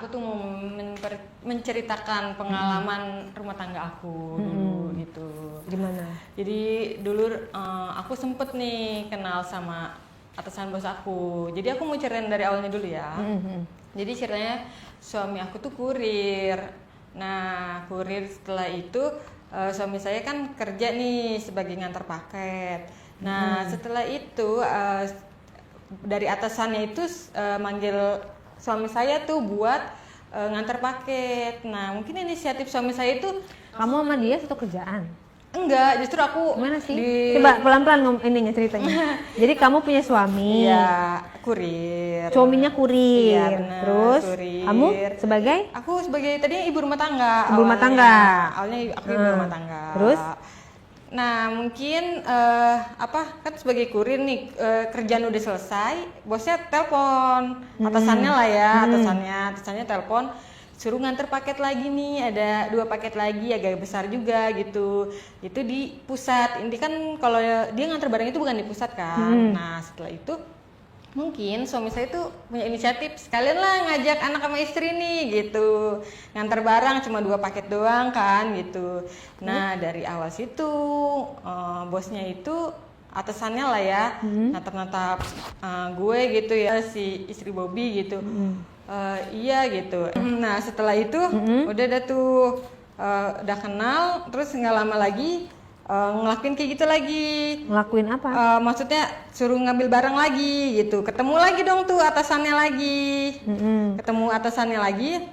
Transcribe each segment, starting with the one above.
aku tuh mau menceritakan pengalaman rumah tangga aku dulu gitu. Gimana? Jadi dulu aku sempet nih kenal sama atasan bos aku. Jadi aku mau ceritain dari awalnya dulu ya. Jadi ceritanya suami aku tuh kurir. Nah kurir setelah itu suami saya kan kerja nih sebagai ngantar paket. Nah setelah itu dari atasannya itu manggil suami saya tuh buat ngantar paket. Nah mungkin inisiatif suami saya itu Kamu sama dia satu kerjaan? enggak, justru aku Gimana sih? Coba pelan-pelan ininya ceritanya. Jadi kamu punya suami. Iya, kurir. Suaminya kurir. Iya, benar, Terus kurir. kamu sebagai? Aku sebagai tadi ibu rumah tangga. Ibu rumah tangga. Awalnya aku ibu rumah tangga. Terus? Nah mungkin kan sebagai kurir nih kerjaan udah selesai, bosnya telepon atasannya lah ya, atasannya telepon suruh nganter paket lagi nih, ada 2 paket lagi agak besar juga gitu. Itu di pusat. Ini kan kalau dia nganter barang itu bukan di pusat kan. Nah setelah itu mungkin suami saya tuh punya inisiatif sekalian lah ngajak anak sama istri nih gitu, nganter barang cuma 2 paket doang kan gitu. Nah dari awal situ bosnya itu atasannya lah ya natap-natap gue gitu ya, si istri Bobby gitu. Iya gitu. Nah setelah itu udah ada tuh udah kenal, terus nggak lama lagi ngelakuin kayak gitu lagi. Ngelakuin apa? Maksudnya suruh ngambil barang lagi gitu. Ketemu lagi dong tuh atasannya lagi. Ketemu atasannya lagi.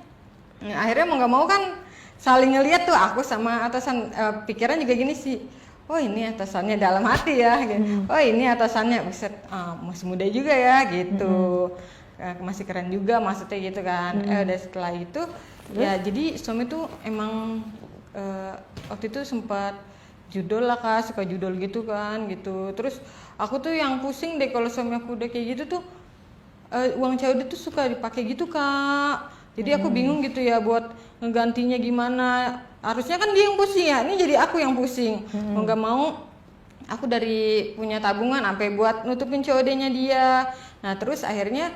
Nah, akhirnya mau nggak mau kan saling ngeliat tuh aku sama atasan. Pikiran juga gini sih. Oh ini atasannya dalam hati ya. Gitu. Oh ini atasannya buset, masih muda juga ya gitu. Masih keren juga maksudnya gitu kan. Udah setelah itu ya jadi suami tuh emang waktu itu sempat judol lah Kak, suka judol gitu kan gitu. Terus aku tuh yang pusing deh kalau suami aku udah kayak gitu tuh uang COD tuh suka dipakai gitu Kak. Jadi aku bingung gitu ya buat ngegantinya gimana. Harusnya kan dia yang pusing ya, ini jadi aku yang pusing. Mau nggak mau aku dari punya tabungan sampai buat nutupin COD-nya dia. Nah terus akhirnya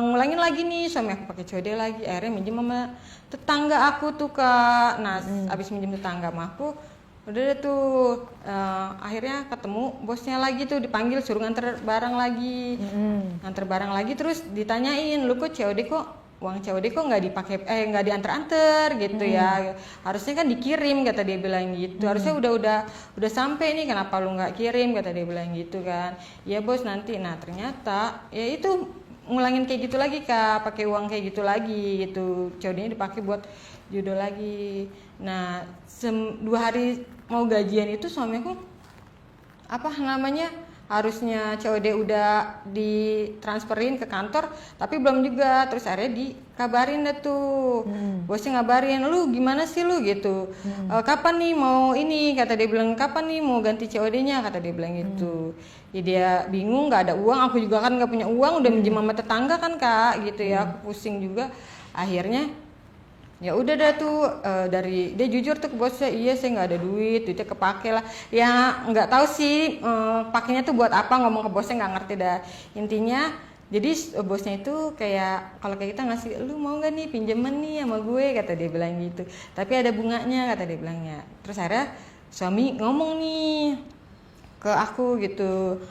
ngulangin lagi nih, suami aku pakai COD lagi, akhirnya minjem sama tetangga aku tuh Kak. Nah abis minjem tetangga sama aku udah deh tuh akhirnya ketemu bosnya lagi tuh, dipanggil suruh nganter barang lagi. Nganter barang lagi terus ditanyain, lu kok COD kok uang COD kok nggak dipakai nggak diantar-anter gitu ya, harusnya kan dikirim kata dia bilang gitu. Harusnya udah sampai nih, kenapa lu nggak kirim kata dia bilang gitu kan. Ya bos nanti. Nah ternyata ya itu ngulangin kayak gitu lagi Kak, pakai uang kayak gitu lagi gitu, COD-nya dipakai buat judul lagi. Nah 2 hari mau gajian itu suamiku harusnya COD udah ditransferin ke kantor tapi belum juga. Terus akhirnya dikabarin deh tuh, bosnya ngabarin, lu gimana sih lu gitu, kapan nih mau ini, kata dia bilang kapan nih mau ganti COD-nya kata dia bilang gitu. Ya dia bingung, nggak ada uang, aku juga kan nggak punya uang, udah minjem sama tetangga kan Kak gitu ya. Aku pusing juga. Akhirnya ya udah dah tuh dari dia jujur tuh ke bosnya, iya saya nggak ada duitnya kepake lah ya, nggak tahu sih pakainya tuh buat apa, ngomong ke bosnya nggak ngerti dah intinya. Jadi bosnya itu kayak kalau kayak kita ngasih, lu mau nggak nih pinjeman nih sama gue kata dia bilang gitu, tapi ada bunganya kata dia bilangnya. Terus akhirnya suami ngomong nih ke aku gitu,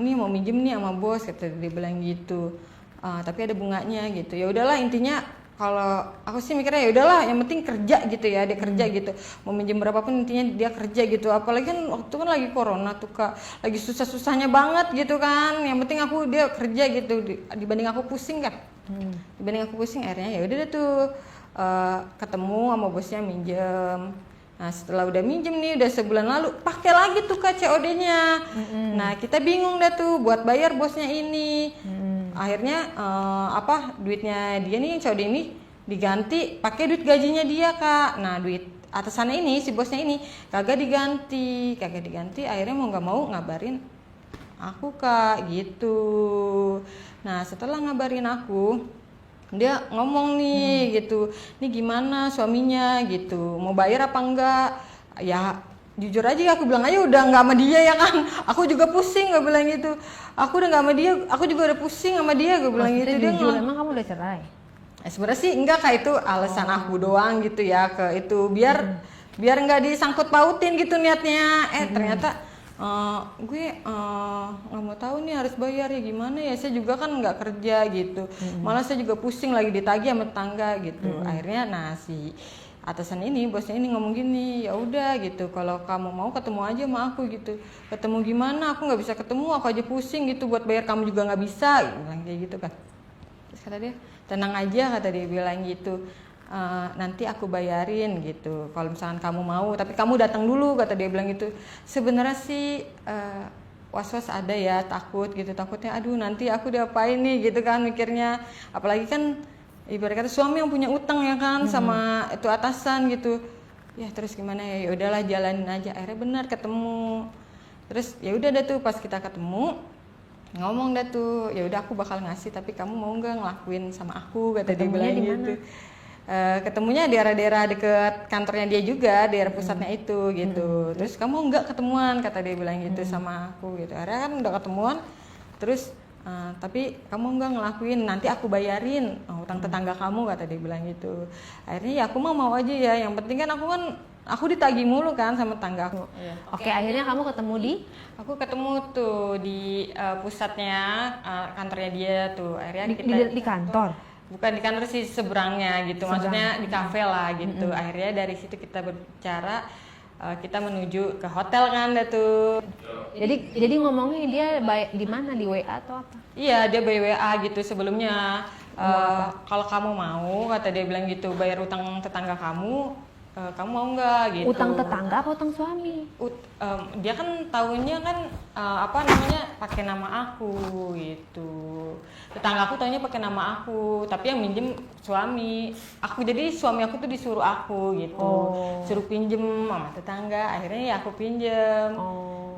ini mau minjem nih sama bos kata dia bilang gitu, tapi ada bunganya gitu. Ya udahlah intinya kalau aku sih mikirnya ya udahlah yang penting kerja gitu ya, dia kerja gitu, mau minjem berapapun intinya dia kerja gitu. Apalagi kan waktu kan lagi corona tuh Kak, lagi susah-susahnya banget gitu kan, yang penting dia kerja gitu dibanding aku pusing kan. Dibanding aku pusing akhirnya ya udah deh tuh ketemu sama bosnya minjem. Nah setelah udah minjem nih udah sebulan lalu pakai lagi tuh Kak COD-nya. Nah kita bingung dah tuh buat bayar bosnya ini. Akhirnya duitnya dia nih COD ini diganti pakai duit gajinya dia Kak. Nah duit atasannya ini, si bosnya ini kagak diganti. Akhirnya mau nggak mau ngabarin aku Kak gitu. Nah setelah ngabarin aku, dia ngomong nih gitu, ini gimana suaminya gitu, mau bayar apa enggak. Ya jujur aja aku bilang aja udah nggak sama dia ya kan, aku juga pusing, gue bilang gitu, aku udah nggak sama dia, aku juga udah pusing sama dia, gue bilang gitu. Dia jujur, emang kamu udah cerai? Sebenarnya sih enggak, kayak itu alasan aku doang gitu ya, ke itu biar nggak disangkut pautin gitu niatnya. Ternyata gue nggak mau tahu nih harus bayar ya gimana ya, saya juga kan nggak kerja gitu, malah saya juga pusing lagi ditagih sama tetangga gitu. Akhirnya si atasan ini, bosnya ini ngomong gini, ya udah gitu, kalau kamu mau ketemu aja sama aku gitu. Ketemu gimana, aku nggak bisa ketemu, aku aja pusing gitu, buat bayar kamu juga nggak bisa, bilang kayak gitu kan. Terus kata dia, tenang aja, kata dia bilang gitu, nanti aku bayarin gitu kalau misalkan kamu mau, tapi kamu datang dulu, kata dia bilang gitu. Sebenarnya sih was-was ada ya, takut gitu, takutnya aduh nanti aku diapain nih gitu kan mikirnya, apalagi kan ibarat kata suami yang punya utang ya kan sama itu atasan gitu ya. Terus gimana ya, ya udahlah jalanin aja. Akhirnya benar ketemu, terus ya udah dah tuh pas kita ketemu ngomong dah tuh, ya udah aku bakal ngasih tapi kamu mau nggak ngelakuin sama aku, kata dia bilang gitu. Ketemunya daerah-daerah deket kantornya dia juga, daerah pusatnya itu gitu. Terus kamu nggak ketemuan, kata dia bilang gitu sama aku gitu. Akhirnya kan udah ketemuan, terus tapi kamu nggak ngelakuin, nanti aku bayarin utang tetangga kamu, kata dia bilang gitu. Akhirnya ya aku mau aja ya, yang penting kan aku ditagih mulu kan sama tetangga aku. Oke, akhirnya kamu ketemu di? Aku ketemu tuh di pusatnya, kantornya dia tuh. Akhirnya Di kantor? Bukan di kantor sih, seberangnya gitu, maksudnya di kafe lah gitu. Akhirnya dari situ kita berbicara, kita menuju ke hotel kan dah tuh. Jadi ngomongnya dia di mana, di WA atau apa? Iya, dia by WA gitu sebelumnya. Kalau kamu mau, kata dia bilang gitu, bayar utang tetangga kamu, kamu mau nggak gitu. Utang tetangga apa utang suami? Dia kan tahunya kan apa namanya pakai nama aku gitu. Tetangga aku tahunya pakai nama aku, tapi yang minjem suami aku. Jadi suami aku tuh disuruh aku gitu, suruh pinjem sama tetangga. Akhirnya ya aku pinjem.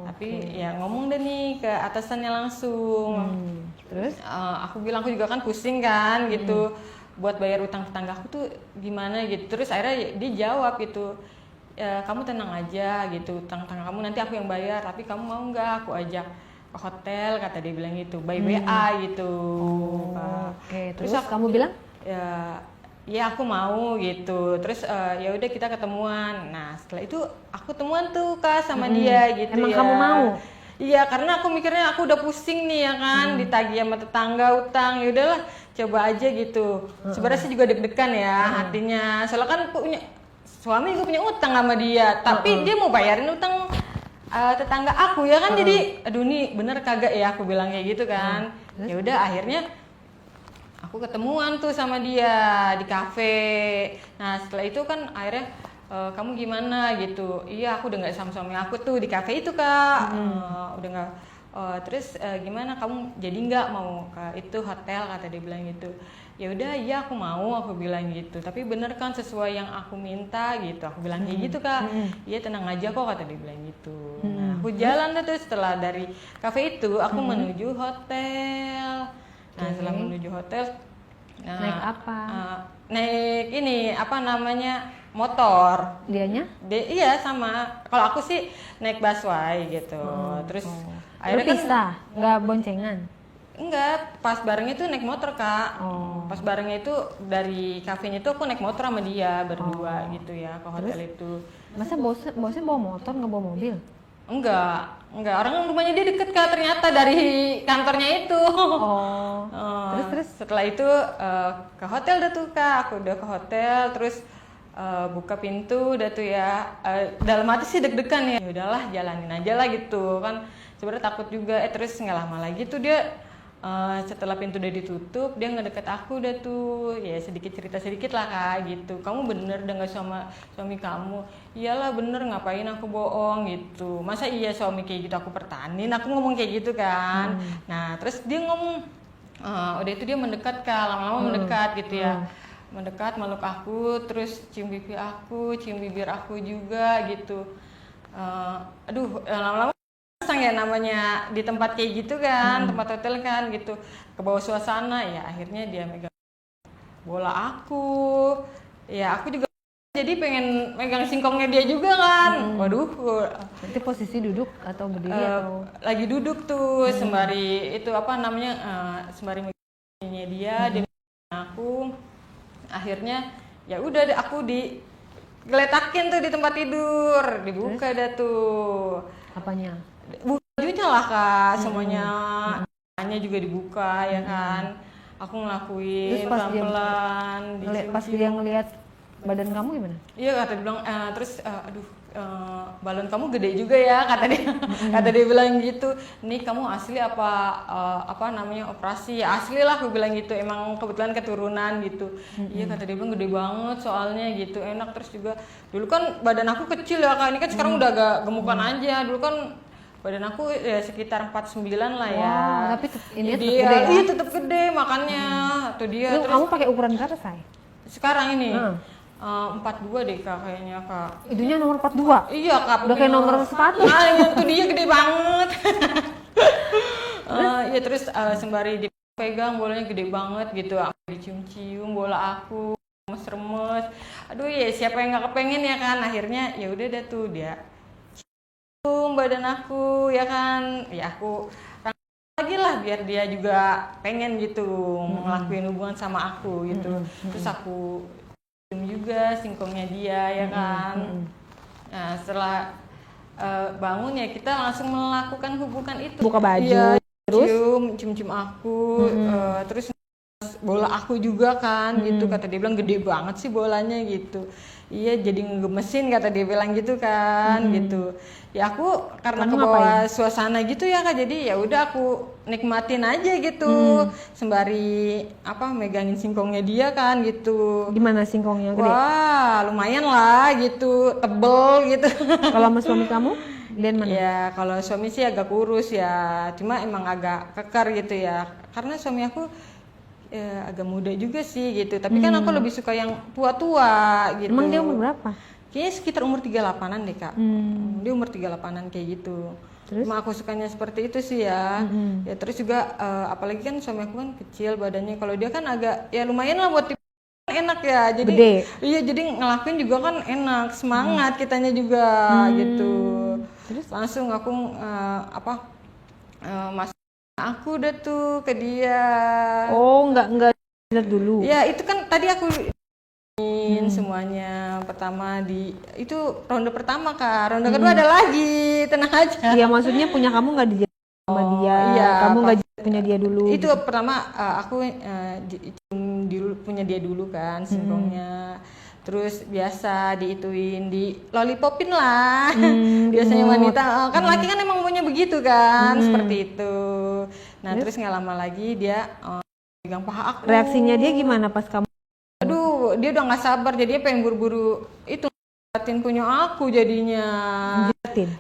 Tapi ya ngomong deh nih ke atasannya langsung. Terus aku bilang aku juga kan pusing kan gitu, buat bayar utang tetangga aku tuh gimana gitu. Terus akhirnya dia jawab gitu, kamu tenang aja gitu, utang tetangga kamu nanti aku yang bayar, tapi kamu mau nggak aku ajak ke hotel, kata dia bilang gitu, by WA gitu. Oke, terus kamu bilang? Ya aku mau gitu. Terus ya udah kita ketemuan. Nah setelah itu aku temuan tuh Kak sama dia gitu. Emang ya. kamu mau? Iya, karena aku mikirnya aku udah pusing nih ya kan, ditagih sama tetangga utang. Ya udahlah, coba aja gitu. Sebenarnya sih juga deg-degan ya hatinya. Soalnya kan suami juga punya utang sama dia, tapi dia mau bayarin utang tetangga aku ya kan. Jadi aduh nih bener kagak ya, aku bilang kayak gitu kan. Ya udah akhirnya aku ketemuan tuh sama dia di kafe. Nah setelah itu kan akhirnya kamu gimana gitu. Iya aku udah nggak sama suami aku tuh di kafe itu Kak. Udah nggak. Terus gimana kamu jadi nggak mau ke itu hotel, kata dia bilang gitu. Ya udah iya aku mau, aku bilang gitu. Tapi bener kan sesuai yang aku minta gitu, aku bilang kayak gitu Kak. Iya tenang aja kok, kata dia bilang gitu. Nah aku jalan deh tuh, setelah dari kafe itu aku menuju hotel. Nah setelah menuju hotel naik apa? Naik ini apa namanya, motor. Dianya? Iya sama. Kalau aku sih naik busway gitu. Terus akhirnya pisah, nggak boncengan? Enggak, pas bareng itu naik motor Kak. Pas barengnya itu dari kafenya itu aku naik motor sama dia berdua gitu ya ke hotel. Terus? Itu. Masa bosnya bawa motor, nggak bawa mobil? Enggak. Orang rumahnya dia deket Kak, ternyata dari kantornya itu. Terus setelah itu ke hotel dah tuh Kak. Aku udah ke hotel, terus buka pintu dah tuh ya. Dalam hati sih deg-degan ya. Ya udahlah jalanin aja lah gitu kan. Sebenarnya takut juga. Terus nggak lama lagi tuh dia setelah pintu udah ditutup, dia ngedeket aku udah tuh, ya sedikit cerita sedikit lah Kak gitu. Kamu bener udah nggak sama suami kamu? Iyalah bener, ngapain aku bohong gitu. Masa iya suami kayak gitu aku pertahanin? Aku ngomong kayak gitu kan. Nah terus dia ngomong, udah itu dia mendekat Kak, lama-lama mendekat gitu ya. Mendekat, meluk aku, terus cium pipi aku, cium bibir aku juga gitu. Aduh lama-lama sang ya namanya di tempat kayak gitu kan, tempat hotel kan gitu, ke bawah suasana ya. Akhirnya dia megang bola aku, ya aku juga jadi pengen megang singkongnya dia juga kan. Waduh, Berarti posisi duduk atau berdiri atau lagi duduk tuh sembari itu apa namanya sembari megangnya dia megang aku. Akhirnya ya udah aku digeletakin tuh di tempat tidur, dibuka dah tuh. apanya? Bajunya lah Kak, semuanya. Hanya juga dibuka ya kan. Aku ngelakuin Terus pas dia pelan-pelan. Pas dia ngelihat badan kamu gimana? Iya kata dia bilang, terus aduh balon kamu gede juga ya kata dia. Kata dia bilang gitu. Nih kamu asli apa namanya operasi? Ya asli lah aku bilang gitu. Emang kebetulan keturunan gitu. Iya kata dia bilang gede banget soalnya gitu. Enak terus juga. Dulu kan badan aku kecil ya Kak. Ini kan sekarang udah agak gemukan aja. Dulu kan badan aku ya sekitar 49 lah ya. Wow, tapi ini tetap Dia, gede ya? iya tetap gede makanya. Tuh dia. Lu, Terus kamu pakai ukuran berapa, Say? sekarang ini 42 deh Kak kayaknya Kak. Itunya nomor 42. Iya Kak. Udah kayak nomor sepatu. Itu dia gede banget. Ya terus sembari dipegang bolanya gede banget gitu. Aku dicium-cium bola aku, remes-remes. Aduh ya siapa yang nggak kepengen ya kan. Akhirnya ya udah dah tuh dia cium badan aku ya kan. Ya aku lagi lah biar dia juga pengen gitu ngelakuin hubungan sama aku gitu. Terus aku cium juga singkongnya dia ya kan. Nah setelah bangun ya kita langsung melakukan hubungan itu. Buka baju. Iya, Terus cium aku, terus bola aku juga kan gitu. Kata dia bilang gede banget sih bolanya gitu. Iya jadi ngegemesin kata dia bilang gitu kan gitu. Ya aku karena Kamu kebawa suasana gitu ya Kak, jadi ya udah aku nikmatin aja gitu sembari apa megangin singkongnya dia kan gitu. gimana singkongnya gede? Wah lumayan lah gitu, tebel gitu. Kalau sama suami kamu, dan mana? Ya kalau suami sih agak kurus ya, cuma emang agak kekar gitu ya. Karena suami aku ya, agak muda juga sih gitu. Tapi kan aku lebih suka yang tua-tua gitu. Emang dia umur berapa? Kayaknya sekitar umur 38-an deh Kak. Dia umur 38-an kayak gitu. Terus? Cuma aku sukanya seperti itu sih ya. Ya terus juga apalagi kan suami aku kan kecil badannya. Kalau dia kan agak ya lumayan lah buat enak ya. Jadi Gede. iya jadi ngelakuin juga kan enak, semangat kitanya juga gitu. Terus? Langsung aku masuk aku udah tuh ke dia. Oh, enggak lihat dulu. Ya itu kan tadi aku semuanya pertama itu ronde pertama Kak, ronde kedua ada lagi, tenang aja. Iya, maksudnya punya kamu nggak dijadiin sama dia, iya, kamu nggak punya dia dulu. Itu pertama aku cium dulu punya dia dulu kan singkongnya. Terus biasa diituin, di lollipopin lah. Biasanya wanita kan laki kan emang punya begitu kan, seperti itu. Nah, terus nggak lama lagi dia pegang paha aku. Reaksinya dia gimana pas kamu? Aduh, dia udah nggak sabar, jadi dia pengen buru-buru itu liatin punya aku jadinya. Jilatin?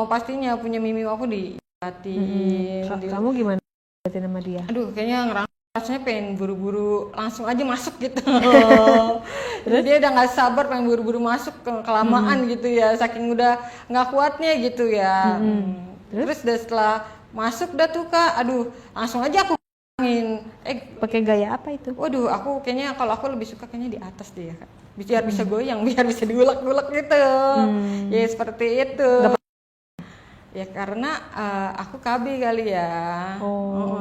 Pastinya punya mimi aku diliatin. Kamu gimana jilatin sama dia? Aduh, kayaknya rasanya pengen buru-buru langsung aja masuk gitu. Terus dia udah nggak sabar pengen buru-buru masuk kelamaan gitu ya, saking udah nggak kuatnya gitu ya. Terus udah setelah masuk dah tuh Kak, aduh langsung aja aku pakai gaya apa itu? Waduh, aku kayaknya kalau aku lebih suka kayaknya di atas deh ya Kak. Biar bisa goyang, biar bisa diulek-ulek gitu. Ya seperti itu. Ya karena aku KB kali ya.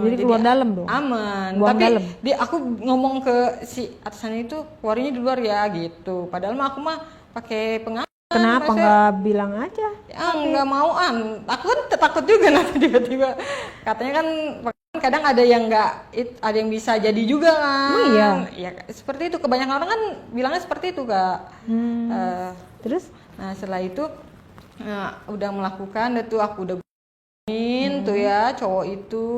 Jadi keluar dalam dong? Aman. Buang tapi dalam? Aku ngomong ke si atasannya itu keluarnya di luar ya gitu. Padahal mah aku mah pakai pengaman. Kenapa nggak bilang aja? Ya nggak mau aku kan takut juga nanti tiba-tiba. Katanya kan kadang ada yang ada yang bisa jadi juga kan. Oh iya. Ya seperti itu, kebanyakan orang kan bilangnya seperti itu Kak. Terus? Nah setelah itu udah melakukan itu aku udah tuh ya cowok itu.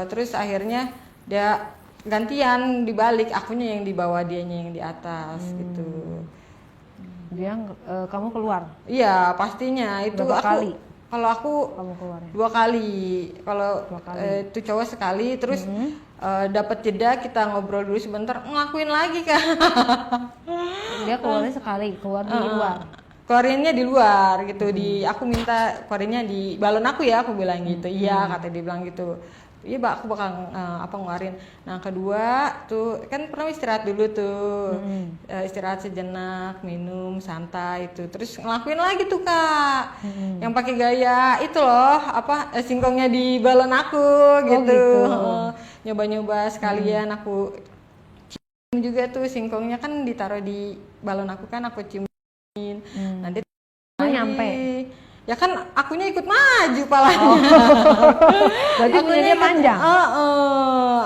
Terus akhirnya dia gantian dibalik, akunya yang di bawah, dianya yang di atas gitu. Dia kamu keluar? Iya pastinya itu. Berapa kali? Kalau aku Kamu keluarnya? 2 kali. Kalau itu cowok sekali, terus dapat jeda kita ngobrol dulu sebentar, ngelakuin lagi Kak. Dia keluarnya sekali, keluar di luar. Keluarinnya di luar gitu. Aku minta keluarinnya di balon aku ya, aku bilang gitu. Iya kata dia bilang gitu. iya aku bakal ngeluarin. Nah kedua tuh kan pernah istirahat dulu tuh, istirahat sejenak, minum santai itu, terus ngelakuin lagi tuh Kak, yang pakai gaya itu loh singkongnya di balon aku gitu. Nyoba-nyoba sekalian aku cium juga tuh singkongnya kan ditaruh di balon aku kan aku ciumin, nanti nyampe. Ya kan akunya ikut maju palanya. Berarti punya dia panjang?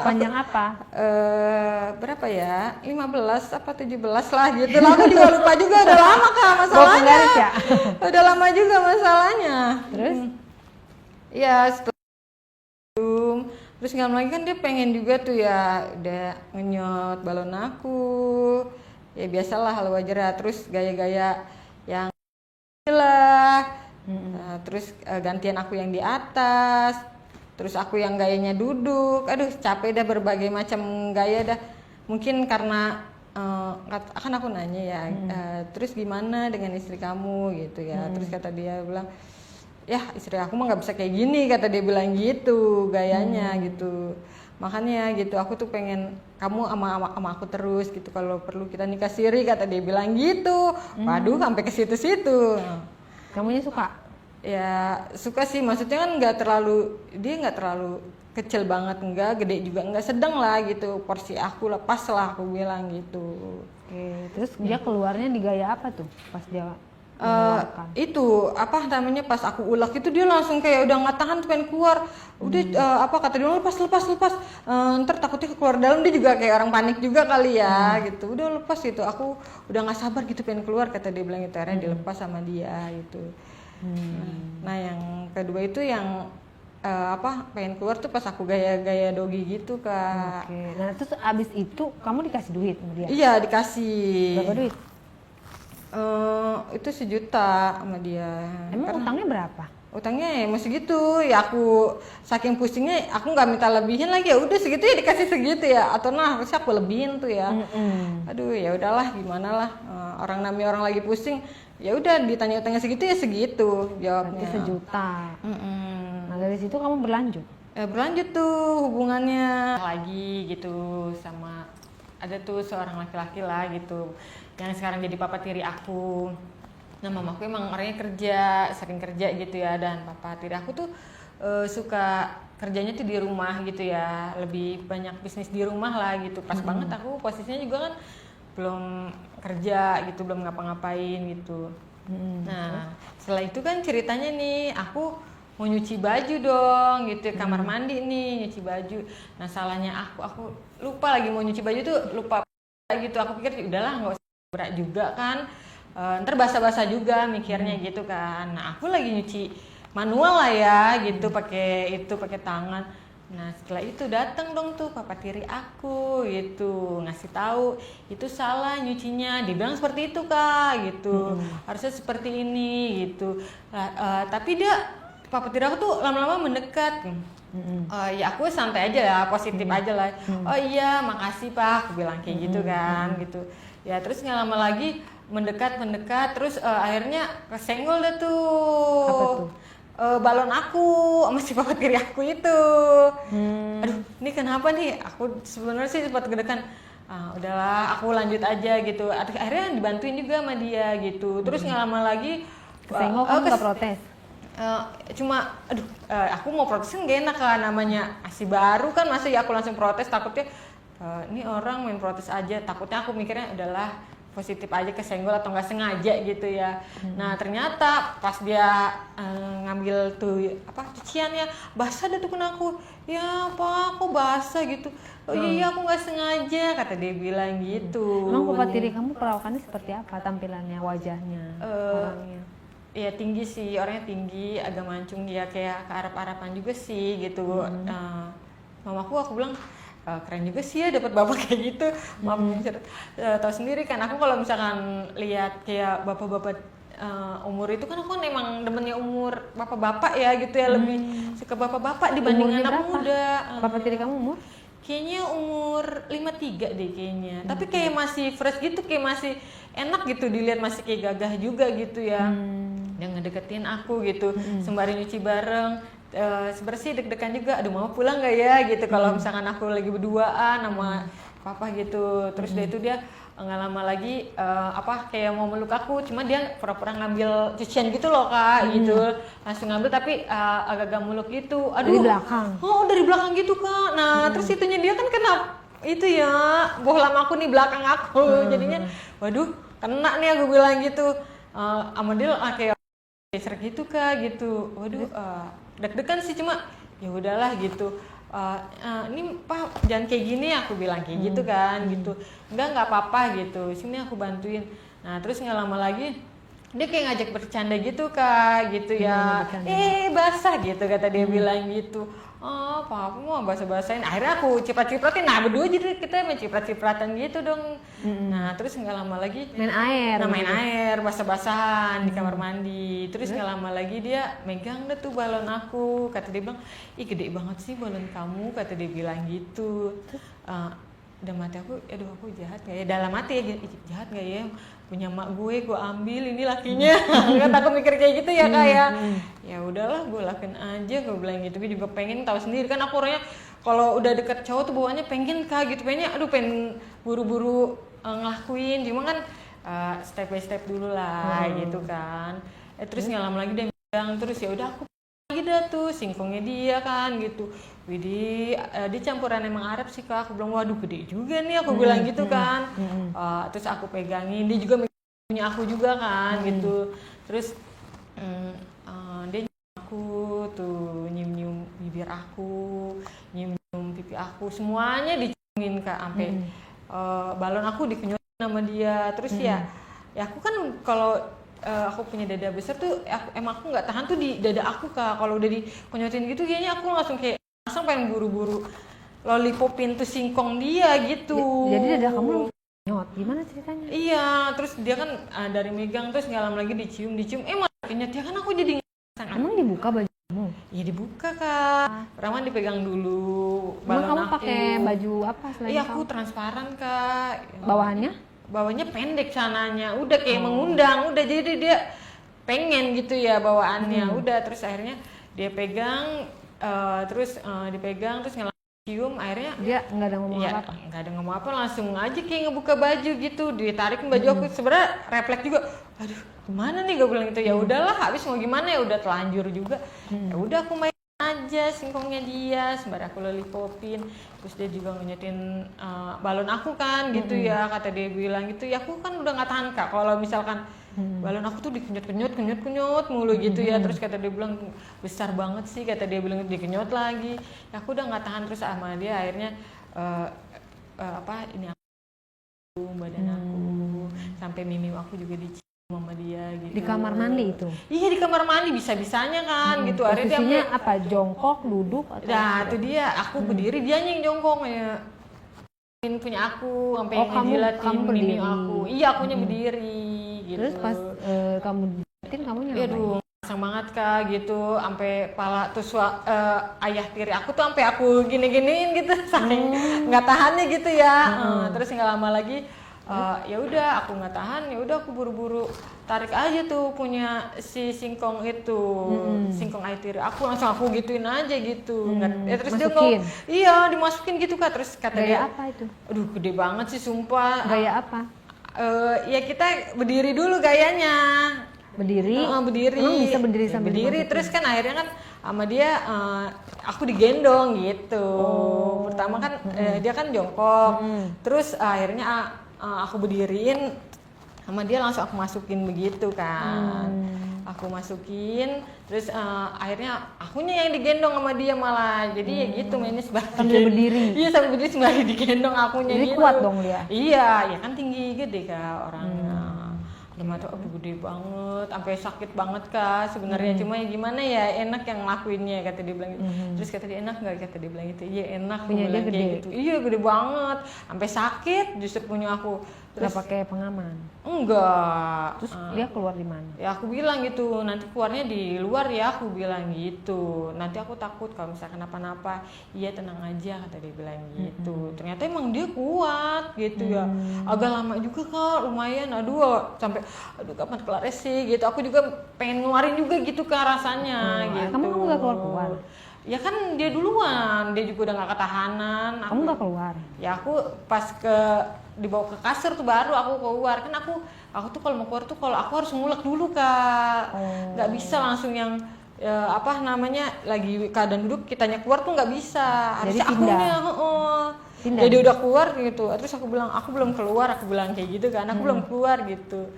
Panjang apa? Berapa ya? 15 apa 17 lah gitu lah. Aku juga lupa juga, udah lama Kak masalahnya. Ya? Udah lama juga masalahnya. Terus? Ya setelah terus nggak lagi kan dia pengen juga tuh ya udah ngenyot balon aku. Ya biasalah hal wajar ya. Terus gaya-gaya yang lah. Terus gantian aku yang di atas, terus aku yang gayanya duduk, aduh capek dah berbagai macam gaya dah. Mungkin karena kan aku nanya ya, terus gimana dengan istri kamu gitu ya, terus kata dia bilang, ya istri aku mah nggak bisa kayak gini, kata dia bilang gitu gayanya gitu. Makanya gitu aku tuh pengen kamu sama aku terus gitu, kalau perlu kita nikah siri, kata dia bilang gitu. Waduh sampai ke situ-situ. Kamunya suka? Ya suka sih, maksudnya kan dia nggak terlalu kecil banget, enggak gede juga enggak, sedang lah gitu, porsi aku lah pas lah aku bilang gitu. Oke, terus dia keluarnya di gaya apa tuh pas dia itu apa namanya, pas aku ulek itu dia langsung kayak udah nggak tahan tuh pengen keluar, udah kata dia lepas ntar takutnya keluar dalam, dia juga kayak orang panik juga kali ya gitu, udah lepas gitu, aku udah nggak sabar gitu pengen keluar, kata dia bilang gitu, akhirnya dilepas sama dia gitu. Nah yang kedua itu yang pengen keluar tuh pas aku gaya-gaya dogi gitu Kak. Oke. Nah terus abis itu kamu dikasih duit sama dia? Iya dikasih. Berapa duit? Itu 1 juta sama dia. Emang utangnya berapa? Utangnya ya masih gitu ya, aku saking pusingnya aku nggak minta lebihin lagi, ya udah segitu ya dikasih segitu ya, atau harusnya aku lebihin tuh ya. Aduh ya udahlah gimana lah, orang namanya orang lagi pusing, ya udah ditanya utangnya segitu ya segitu jawabnya. Berarti 1 juta. Nah dari situ kamu berlanjut? Berlanjut tuh hubungannya lagi gitu, sama ada tuh seorang laki-laki lah gitu yang sekarang jadi papa tiri aku. Nah mamaku emang orangnya sering kerja gitu ya, dan papa tiri aku tuh suka kerjanya tuh di rumah gitu ya, lebih banyak bisnis di rumah lah gitu. Pas banget aku posisinya juga kan belum kerja gitu, belum ngapa-ngapain gitu. Nah setelah itu kan ceritanya nih aku mau nyuci baju dong gitu, kamar mandi nih nyuci baju. Nah salahnya aku lupa lagi mau nyuci baju tuh, lupa gitu. Aku pikir udahlah nggak usah berat juga kan, ntar basah-basah juga mikirnya gitu kan. Nah aku lagi nyuci manual lah ya gitu, pakai tangan. Nah setelah itu datang dong tuh papa tiri aku gitu, ngasih tahu itu salah nyucinya, dibilang seperti itu Kak gitu, harusnya seperti ini gitu. Tapi papa tiri aku tuh lama-lama mendekat. Ya aku santai aja ya, positif aja lah. Oh iya makasih Pak, aku bilang kayak gitu kan gitu. Ya terus nggak lama lagi mendekat terus akhirnya kesenggol deh tuh. Apa tuh? Balon aku sama si papa tiri aku itu. Aduh ini kenapa nih, aku sebenarnya sih sempat kedekan, udahlah aku lanjut aja gitu. Akhirnya dibantuin juga sama dia gitu. Terus nggak lama lagi kesenggol, kamu nggak protes? Cuma aku mau protes kan gak enak kan, namanya masih baru kan, masa ya aku langsung protes, takutnya ini orang main protes aja, takutnya aku mikirnya udahlah positif aja, kesenggol atau nggak sengaja gitu ya. Nah ternyata pas dia ngambil tuh cuciannya basah deh tuh kena aku, ya apa kok basah gitu. Oh iya aku nggak sengaja, kata dia bilang gitu. Emang papa tiri kamu perawakannya seperti apa, tampilannya, wajahnya, orangnya? Ya tinggi sih, orangnya tinggi, agak mancung ya, kayak ke Arab-Araban juga sih gitu. Mamaku aku bilang keren juga sih ya dapat bapak kayak gitu. Tahu sendiri kan aku kalau misalkan lihat kayak bapak-bapak umur itu kan, aku emang demennya umur bapak-bapak ya gitu ya, lebih suka bapak-bapak dibanding anak muda. Papa tiri kamu umur? Kayaknya umur 53 deh kayaknya. Tapi kayak masih fresh gitu, kayak masih enak gitu dilihat, masih kayak gagah juga gitu ya. Yang ngedeketin aku gitu, sembari nyuci bareng. sebenarnya sih deg-degan juga, aduh mama pulang nggak ya gitu kalau misalkan aku lagi berduaan sama papa gitu. Terus dia itu dia nggak lama lagi kayak mau meluk aku, cuma dia pura-pura ngambil cucian gitu loh kak, gitu langsung ngambil tapi agak-agak meluk gitu. Aduh, dari belakang. Oh dari belakang gitu kak. Nah terus itunya dia kan kena itu ya bohlam aku nih belakang aku, jadinya waduh kena nih aku bilang gitu. Sama dia kayak geser gitu kak gitu. Waduh deg-degan sih, cuma ya udahlah gitu. Ini Pak jangan kayak gini, aku bilang kayak gitu kan gitu. Enggak apa-apa gitu, sini aku bantuin. Nah terus nggak lama lagi dia kayak ngajak bercanda gitu kak gitu ya. Basah gitu kata dia bilang gitu. Papa mau basah-basahin. Akhirnya aku ciprat-cipratin. Nah berdua jadi kita main ciprat-cipratan gitu dong. Nah terus nggak lama lagi Main air. Nah main air, basah-basahan di kamar mandi. Terus nggak lama lagi dia megang deh tuh balon aku. Kata dia bilang, ih gede banget sih balon kamu. Kata dia bilang gitu. Dalam hati aku, aduh aku jahat gak ya? Dalam hati ya, jahat gak ya? Punya mak gue ambil ini lakinya. Kan aku mikir kayak gitu ya kayak. Ya udahlah, gue lakuin aja. Gue bilang gitu, gue juga pengen tahu sendiri kan aku orangnya kalau udah deket cowok tuh bawaannya pengen kak gitu, pengennya aduh pengen buru-buru ngelakuin, cuma kan step by step dulu lah gitu kan. Terus nggak lama lagi dia bilang, terus ya udah aku lagi dah tuh singkongnya dia kan gitu. Widih, dia campuran emang Arab sih kak. Aku bilang waduh gede juga nih, aku bilang gitu kan. Terus aku pegangin, dia juga punya aku juga kan gitu. Terus dia nyium aku tuh, nyium bibir aku, nyium pipi aku, semuanya diciumin kak, sampai balon aku dikenyutin sama dia. Terus ya aku kan kalau aku punya dada besar tuh, emang aku nggak tahan tuh di dada aku kak. Kalau udah dikonyotin gitu kayaknya aku langsung pengen buru-buru lollipopin tuh singkong dia gitu. Jadi dada kamu nyot, gimana ceritanya? Iya, terus dia kan dari megang terus nggak lama lagi dicium, malah kenyot ya kan aku jadi emang dibuka bajumu? Iya dibuka kak. Pertama dipegang dulu balon kamu aku. pakai baju apa selain Iya aku transparan kak. Bawahnya pendek sananya, udah kayak mengundang, udah jadi dia pengen gitu ya bawaannya. Udah terus akhirnya dia pegang, dipegang terus cium, akhirnya dia nggak ada ngomong apa-apa. Nggak ada ngomong apa, langsung aja kayak ngebuka baju gitu, ditarikin baju aku. Sebenarnya refleks juga, aduh gimana nih gue bilang gitu. Ya udahlah, habis mau gimana ya udah telanjur juga. Ya udah aku main aja singkongnya dia, sembari aku lollipopin. Terus dia juga ngenyetin balon aku kan gitu ya, kata dia bilang gitu. Ya aku kan udah nggak tahan kak kalau misalkan balon aku tuh dikenyot mulu gitu ya. Terus kata dia bilang besar banget sih, kata dia bilang dikenyot lagi. Ya aku udah nggak tahan, terus sama dia akhirnya ini aku badan aku sampai mimi aku juga dicium sama dia gitu. Di kamar mandi itu? Iya di kamar mandi, bisa-bisanya kan gitu. Posisinya apa, jongkok, duduk atau? Nah itu dia, aku berdiri, dia yang jongkok ya. Punya aku sampai ngejilatin mimi aku. Iya akunya berdiri gitu. Terus pas kamu jilatin, kamu ngapain? Aduh pasang banget kak gitu, sampai pala terus ayah tiri aku tuh sampai aku gini-giniin gitu, saking nggak tahannya gitu ya. Terus nggak lama lagi ya udah aku nggak tahan, ya udah aku buru-buru tarik aja tuh punya si singkong itu, singkong ayah tiri aku, langsung aku gituin aja gitu. Terus masukin? Dia dimasukin gitu kak. Terus kata gaya dia, apa itu? aduh gede banget sih sumpah. Gaya apa? Ya kita berdiri dulu gayanya. Berdiri? Berdiri. Emang bisa berdiri sambil berdiri dimasukin? terus kan akhirnya kan sama dia aku digendong gitu. Pertama kan dia kan jongkok. Terus akhirnya aku berdiriin sama dia, langsung aku masukin begitu kan. Aku masukin, terus akhirnya akunya yang digendong sama dia malah. Jadi ya gitu mainnya sambil berdiri? Iya sambil berdiri, sembari digendong akunya. Jadi gitu. kuat dong dia? Iya, ya kan tinggi gede kak orangnya. Tuh aduh gede banget, sampai sakit banget kak sebenarnya. Cuma ya gimana ya, enak yang ngelakuinnya kata dia bilang gitu. Terus kata dia enak nggak, kata dia bilang gitu. Iya enak, punya dia gede gitu. Iya gede banget, sampai sakit justru punya aku. Nggak pakai pengaman. Enggak. Terus dia keluar di mana? Ya aku bilang gitu, nanti keluarnya di luar ya, aku bilang gitu. Nanti aku takut kalau misalkan kenapa-napa. Iya tenang aja kata dia bilang gitu. Ternyata emang dia kuat gitu ya. Agak lama juga Kak, lumayan. Aduh sampai kapan kelar sih gitu. Aku juga pengen ngeluarin juga gitu Kak rasanya gitu. Kamu nggak keluar? Ya kan dia duluan, dia juga udah gak ketahanan. Kamu nggak keluar? Ya aku pas dibawa ke kasur tuh baru aku keluar. Kan aku tuh kalau mau keluar tuh kalau aku harus ngulek dulu Kak. Nggak bisa langsung yang apa namanya lagi keadaan duduk kitanya keluar tuh nggak bisa. Harusnya akunya jadi udah keluar gitu. Terus aku bilang aku belum keluar, aku bilang kayak gitu kan. Aku belum keluar gitu.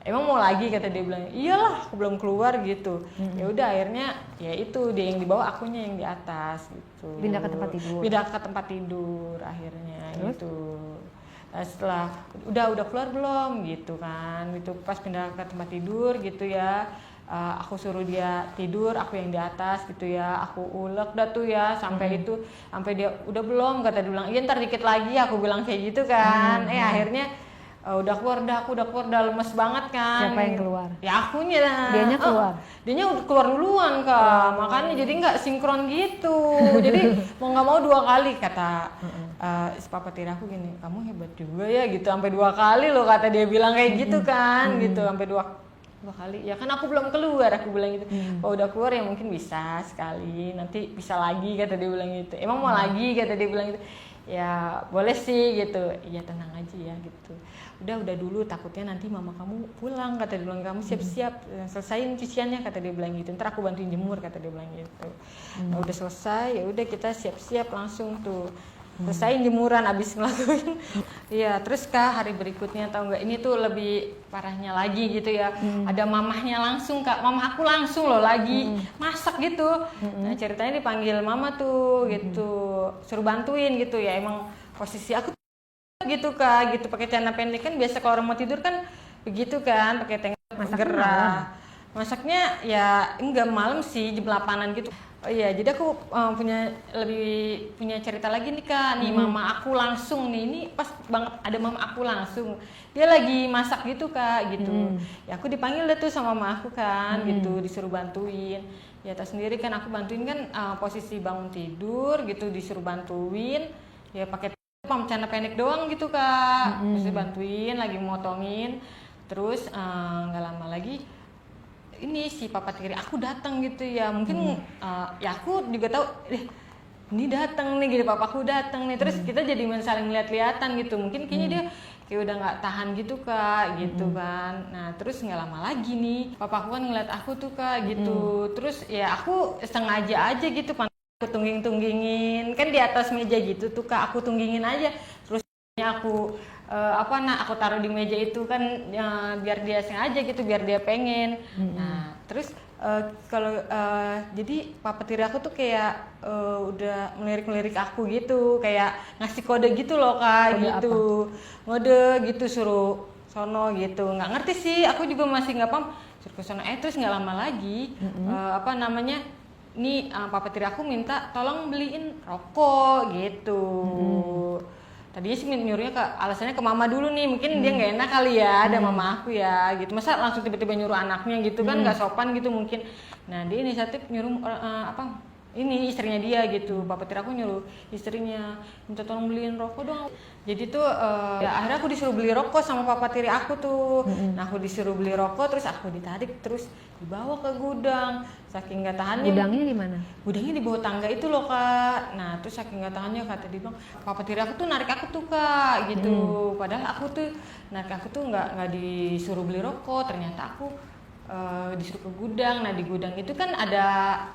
Emang mau lagi kata dia bilang, iyalah aku belum keluar gitu. Ya udah akhirnya ya itu dia yang di bawah, akunya yang di atas gitu. Pindah ke tempat tidur. Pindah ke tempat tidur akhirnya gitu. Nah, setelah udah keluar belum gitu kan. Itu pas pindah ke tempat tidur gitu ya. Aku suruh dia tidur, aku yang di atas gitu ya. Aku ulek dah tuh ya sampai itu sampai dia udah belum kata dia bilang, "Iya ntar dikit lagi." Aku bilang kayak gitu kan. Akhirnya udah keluar aku udah keluar, udah lemes banget kan. Siapa yang keluar? Ya akunya. Dianya keluar? Dianya udah keluar duluan Kak, makanya jadi nggak sinkron gitu. Jadi mau nggak mau 2 kali kata si papa tiri aku gini, kamu hebat juga ya gitu, sampai 2 kali loh kata dia bilang kayak gitu kan gitu, sampai dua kali. Ya kan aku belum keluar, aku bilang gitu. Kalau udah keluar ya mungkin bisa sekali, nanti bisa lagi kata dia bilang gitu. Emang mau lagi kata dia bilang gitu. Ya boleh sih gitu. Iya tenang aja ya gitu. Udah dulu, takutnya nanti mama kamu pulang kata dia bilang, kamu siap-siap selesain cuciannya kata dia bilang gitu, ntar aku bantuin jemur kata dia bilang gitu. Nah, udah selesai ya udah kita siap-siap langsung tuh selesain jemuran abis ngelakuin. Iya terus Kak hari berikutnya tahu nggak, ini tuh lebih parahnya lagi gitu ya. Ada mamahnya langsung Kak, mama aku langsung loh lagi masak gitu. Nah ceritanya dipanggil mama tuh gitu, suruh bantuin gitu ya. Emang posisi aku gitu Kak, gitu pakai celana pendek kan biasa kalau orang mau tidur kan begitu kan, pakai tank gerah. Masaknya ya enggak malam sih, jam 8-an gitu. Oh iya, jadi aku punya cerita lagi nih Kak. Nih mama aku langsung nih, ini pas banget ada mama aku langsung. Dia lagi masak gitu Kak, gitu. Ya aku dipanggil deh tuh sama mama aku kan, gitu, disuruh bantuin. Ya tas sendiri kan aku bantuin kan posisi bangun tidur gitu, disuruh bantuin. Ya pakai celana pendek doang gitu Kak, terus bantuin lagi motongin, terus nggak lama lagi ini si papa tiri aku datang gitu ya, mungkin ya aku juga tahu ini datang nih gitu, papaku datang nih, terus kita jadi saling lihat-lihatan gitu, mungkin kayaknya dia kayak udah nggak tahan gitu Kak, gitu kan. Nah terus nggak lama lagi nih papaku kan ngeliat aku tuh Kak gitu, terus ya aku sengaja aja gitu aku tungging-tunggingin kan di atas meja gitu tuh Kak, aku tunggingin aja, terus aku aku taruh di meja itu kan biar dia sengaja gitu, biar dia pengen. Nah terus kalau jadi papa tiri aku tuh kayak udah melirik-lirik aku gitu, kayak ngasih kode gitu loh Kak, kode gitu apa? Ngode gitu suruh sono gitu, nggak ngerti sih, aku juga masih nggak paham, suruh ke sono. Terus nggak lama lagi ini papa tiri aku minta tolong beliin rokok gitu. Tadinya sih nyuruhnya alasannya ke mama dulu nih, mungkin dia nggak enak kali ya ada mama aku ya gitu, masa langsung tiba-tiba nyuruh anaknya gitu kan nggak sopan gitu mungkin. Nah dia inisiatif nyuruh ini istrinya dia gitu, papa tiri aku nyuruh istrinya minta tolong beliin rokok dong. Jadi tuh ya akhirnya aku disuruh beli rokok sama papa tiri aku tuh. Nah aku disuruh beli rokok, terus aku ditarik terus dibawa ke gudang. Saking nggak tahannya. Gudangnya di mana? Gudangnya di bawah tangga itu loh Kak. Nah terus saking nggak tahannya kata dia bilang, papa tiri aku tuh narik aku tuh Kak gitu. Padahal aku tuh narik aku tuh nggak disuruh beli rokok, ternyata aku disuruh ke gudang. Nah di gudang itu kan ada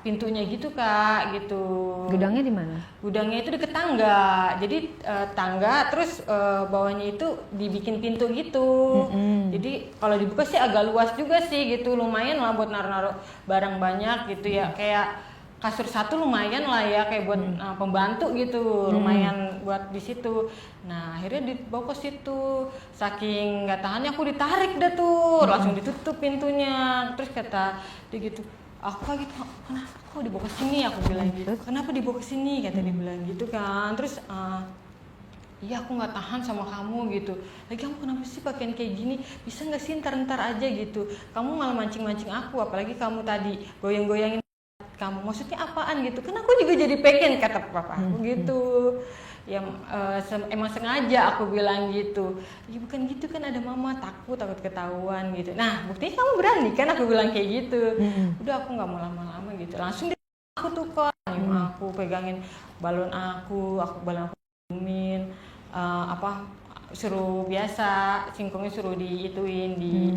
pintunya gitu Kak gitu. Gudangnya di mana? Gudangnya itu deket tangga, jadi tangga terus bawahnya itu dibikin pintu gitu. Jadi kalau dibuka sih agak luas juga sih gitu, lumayan lah buat naruh-naruh barang banyak gitu ya, kayak kasur satu lumayan lah ya, kayak buat pembantu gitu, lumayan buat di situ. Nah akhirnya dibawa ke situ, saking nggak tahannya aku ditarik dah tuh, langsung ditutup pintunya. Terus kata dia gitu, aku kaget, kenapa kok dibawa ke sini? Aku bilang gitu, kenapa dibawa ke sini? Kata dia bilang gitu kan. Terus iya aku nggak tahan sama kamu gitu. Lagi kamu kenapa sih pakaian kayak gini? Bisa nggak sih ntar aja gitu. Kamu malah mancing-mancing aku, apalagi kamu tadi goyang-goyangin kamu. Maksudnya apaan gitu? Kan aku juga jadi pengen, kata papa aku gitu. Ya emang sengaja aku bilang gitu. Ya bukan gitu kan, ada mama takut ketahuan gitu. Nah buktinya kamu berani kan aku bilang kayak gitu. Udah aku nggak mau lama-lama gitu. Langsung aku tuh kok, aku pegangin balon aku ciumin, suruh biasa singkongnya suruh diituin, di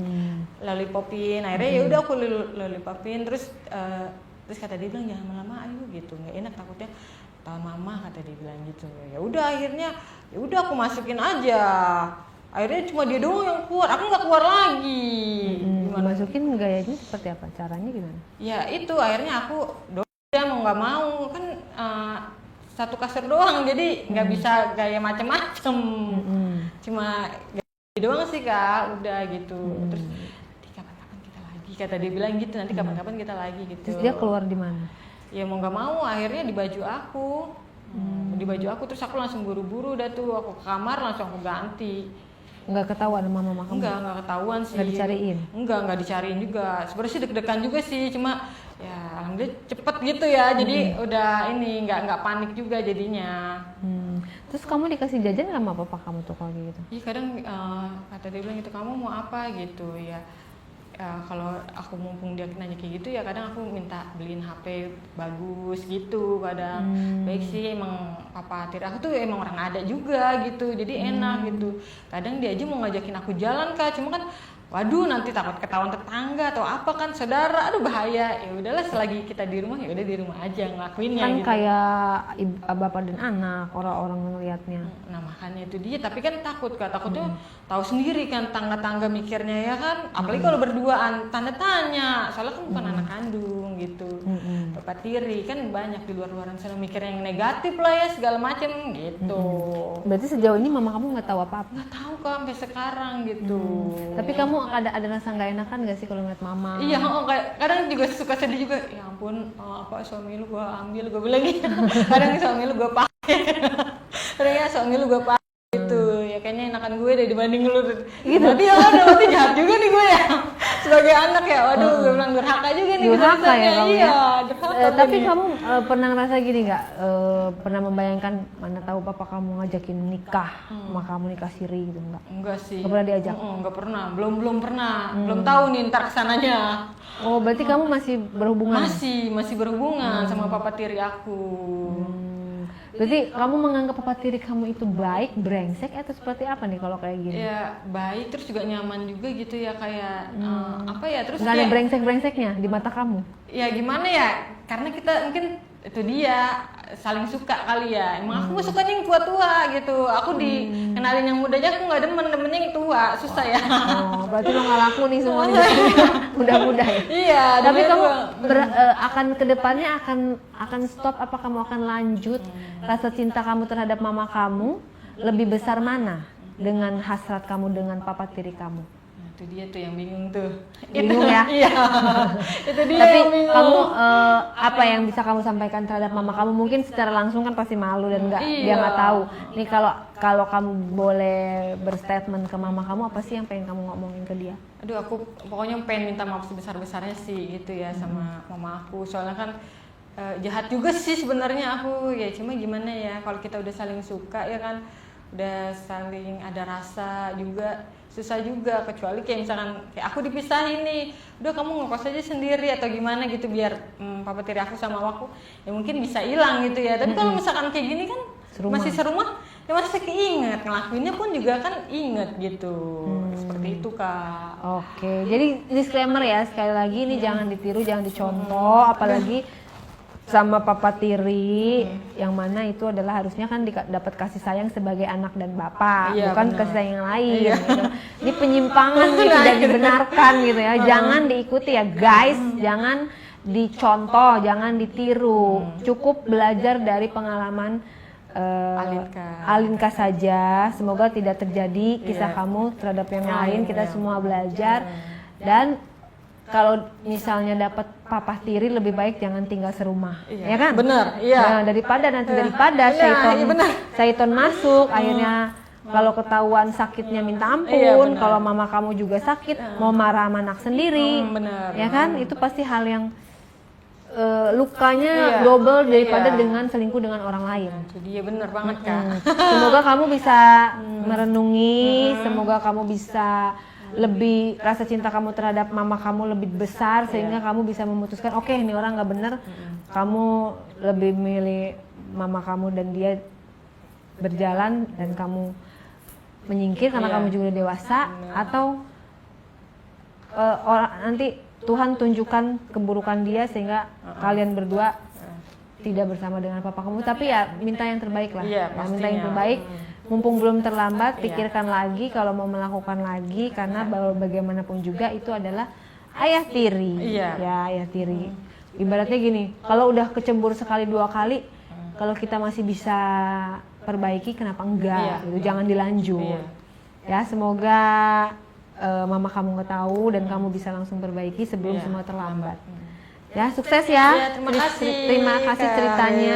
lollipopin. Akhirnya ya udah aku lollipopin, terus kata dia bilang jangan lama-lama ayo gitu, nggak enak takutnya tahan mama, kata dia bilang gitu. Ya udah akhirnya ya udah aku masukin aja. Akhirnya cuma dia doang yang keluar, aku nggak keluar lagi. Dimasukin gayanya seperti apa? Caranya gimana? Ya itu akhirnya aku dia mau nggak mau kan satu kasur doang, jadi nggak bisa gaya macem-macem. Cuma gaya doang sih Kak, udah gitu. Terus nanti kapan-kapan kita lagi, kata dia bilang gitu, nanti kapan-kapan kita lagi gitu. Terus dia keluar di mana? Ya mau nggak mau akhirnya di baju aku. Di baju aku, terus aku langsung buru-buru udah tuh, aku ke kamar langsung aku ganti. Nggak ketahuan sama mama kamu? Nggak ketahuan sih. Nggak dicariin? Nggak dicariin juga. Sebenarnya sih deg-degan juga sih, cuma ya alhamdulillah cepet gitu ya. Jadi udah ini nggak panik juga jadinya. Terus kamu dikasih jajan nggak sama papa kamu tuh kalau gitu? Iya kadang kata dia bilang gitu, kamu mau apa gitu ya. Kalau aku mumpung dia nanya kayak gitu ya kadang aku minta beliin HP bagus gitu kadang. Baik sih, emang papa tiri aku tuh emang orang ada juga gitu, jadi enak gitu. Kadang dia aja mau ngajakin aku jalan Kak, cuma kan waduh nanti takut ketahuan tetangga atau apa kan, saudara, aduh bahaya. Ya udahlah selagi kita di rumah ya udah di rumah aja ngelakuinnya Kan gitu. kayak bapak dan anak, orang-orang ngelihatnya. Nah makanya itu dia, tapi kan takutnya tahu sendiri kan, tangga-tangga mikirnya ya kan, apalagi kalau berduaan tanda tanya, soalnya kan bukan anak kandung gitu. Bapak tiri kan banyak di luar-luaran sana mikirnya yang negatif lah ya segala macem gitu. Berarti sejauh ini mama kamu nggak tahu apa-apa? Nggak tahu Kak sampai sekarang gitu. Tapi kamu ada rasa nggak enakan nggak sih kalau ngeliat mama? Iya, kadang juga suka sedih juga. Ya ampun, apa suami lu gua ambil, gua bilang gitu. Kadang suami lu gua pakai. Kadang ya suami lu gua pakai gitu. Ya kayaknya enakan gue deh dibanding lu. Gitu. Berarti jahat juga nih gue ya. Sebagai anak ya, waduh, gue bilang durhaka juga nih. Durhaka ya kamu iya, ya. Tapi kamu pernah ngerasa gini nggak? Pernah membayangkan mana tahu papa kamu ngajakin nikah, sama kamu nikah siri gitu nggak? Enggak sih. Nggak pernah diajak? Nggak pernah, belum pernah. Belum tahu nih ntar kesananya. Oh berarti kamu masih berhubungan? Masih berhubungan sama papa tiri aku. Berarti kamu menganggap papa tiri kamu itu baik, brengsek atau seperti apa nih kalau kayak gini? Ya baik, terus juga nyaman juga gitu ya, kayak apa ya, terus nggak ada brengsek-brengseknya di mata kamu? Ya gimana ya, karena kita mungkin itu dia saling suka kali ya. Emang aku suka yang tua-tua gitu. Aku dikenalin yang muda aja aku nggak demennya yang tua, susah ya. Oh, berarti lo nggak laku nih semuanya. Mudah-mudah ya. Iya. Tapi kamu akan kedepannya akan stop apa kamu akan lanjut? Rasa cinta kamu terhadap mama kamu lebih besar mana dengan hasrat kamu dengan papa tiri kamu? Itu dia tuh yang bingung tuh. Bingung ya? Iya. Itu dia Tapi yang bingung. kamu apa yang bisa kamu sampaikan terhadap mama kamu? Mungkin secara langsung kan pasti malu dan dia nggak tahu. Nih kalau kamu boleh berstatement ke mama kamu, apa sih yang pengen kamu ngomongin ke dia? Aduh, aku pokoknya pengen minta maaf sebesar-besarnya sih gitu ya sama mama aku. Soalnya kan jahat juga sih sebenarnya aku. Ya cuma gimana ya, kalau kita udah saling suka ya kan, udah saling ada rasa juga, susah juga. Kecuali kayak misalkan kayak aku dipisahin nih, udah kamu ngekos aja sendiri atau gimana gitu biar papa tiri aku sama aku ya mungkin bisa hilang gitu ya. Tapi kalau misalkan kayak gini kan masih serumah ya masih keinget, ngelakuinnya pun juga kan inget gitu. Seperti itu Kak. Oke, jadi disclaimer ya, sekali lagi ini jangan ditiru, jangan dicontoh, apalagi sama papa tiri, yang mana itu adalah harusnya kan dapat kasih sayang sebagai anak dan bapak, bukan benar. Kasih sayang yang lain. Gitu. Ini penyimpangan nih, tidak dibenarkan gitu ya. Jangan diikuti ya guys, jangan dicontoh, jangan ditiru. Cukup belajar dari pengalaman Alinka saja. Semoga tidak terjadi kisah kamu terhadap yang lain. Kita semua belajar dan kalau misalnya dapat papa tiri lebih baik jangan tinggal serumah, ya kan? Bener, iya. Nah, daripada syaiton masuk, akhirnya kalau ketahuan sakitnya minta ampun, kalau mama kamu juga sakit, mau marah sama anak sendiri, bener. ya kan? Itu pasti hal yang lukanya double daripada dengan selingkuh dengan orang lain. Jadi ya bener banget Kak. Semoga kamu bisa merenungi, semoga kamu bisa lebih rasa cinta kamu terhadap mama kamu lebih besar sehingga kamu bisa memutuskan oke, ini orang nggak bener, kamu lebih milih mama kamu dan dia berjalan dan kamu menyingkir karena kamu juga udah dewasa, atau nanti Tuhan tunjukkan keburukan dia sehingga kalian berdua tidak bersama dengan papa kamu, tapi ya minta yang terbaik lah, minta yang terbaik. Mumpung belum terlambat, pikirkan lagi kalau mau melakukan lagi, karena bagaimanapun juga itu adalah ayah tiri, ya ayah tiri. Ibaratnya gini, kalau udah kecembur sekali dua kali, kalau kita masih bisa perbaiki, kenapa enggak? Gitu, jangan dilanjut. Ya semoga mama kamu nggak tahu dan kamu bisa langsung perbaiki sebelum semua terlambat. Ya sukses ya. Terima kasih. Terima kasih ceritanya.